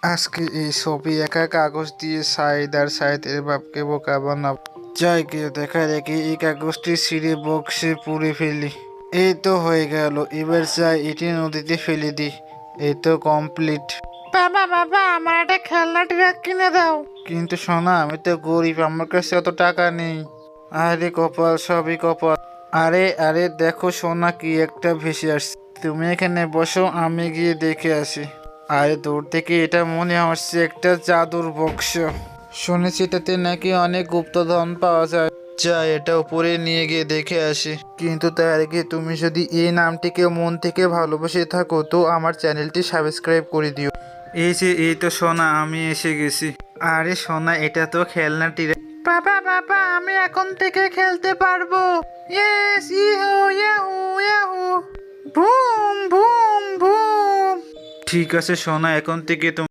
আজকে এই ছবি একা কাগজ দিয়ে সাইদ আর সাইদের বাপকে বোকা বানাবো। যাই গিয়ে দেখা দেখি এই কাগজটি ছিঁড়ে বক্সে পুড়ে ফেলি। এই তো হয়ে গেল, এবার যাই এটি নদীতে ফেলে দিই। এই তো কমপ্লিট। বাবা বাবা আমার একটা খেলনা ট্রাক কিনে দাও। কিন্তু সোনা, আমি তো গরিব, আমার কাছে অত টাকা নেই। আরে কপাল, সবই কপাল। আরে আরে দেখো সোনা, কি একটা ভেসে আসছে। তুমি এখানে বসো, আমি গিয়ে দেখে আসি। আরে দূর থেকে এটা মনে হচ্ছে একটা জাদুর বক্স। শুনেছি এটাতে নাকি অনেক গুপ্তধন পাওয়া যায়। যাই এটা উপরে নিয়ে গিয়ে দেখে আসি। কিন্তু তার আগে তুমি যদি এই নামটিকে মন থেকে ভালোবেসে থাকো তো আমার চ্যানেলটি সাবস্ক্রাইব করে দিও। এই যে, এই তো সোনা, আমি এসে গেছি। আরে সোনা, এটা তো খেলনাটি। বাবা বাবা আমি এখন থেকে খেলতে পারবো। ইয়েস ইহো yahoo yahoo. Boom boom boom. ঠিক আছে সোনা, এখন থেকে তুমি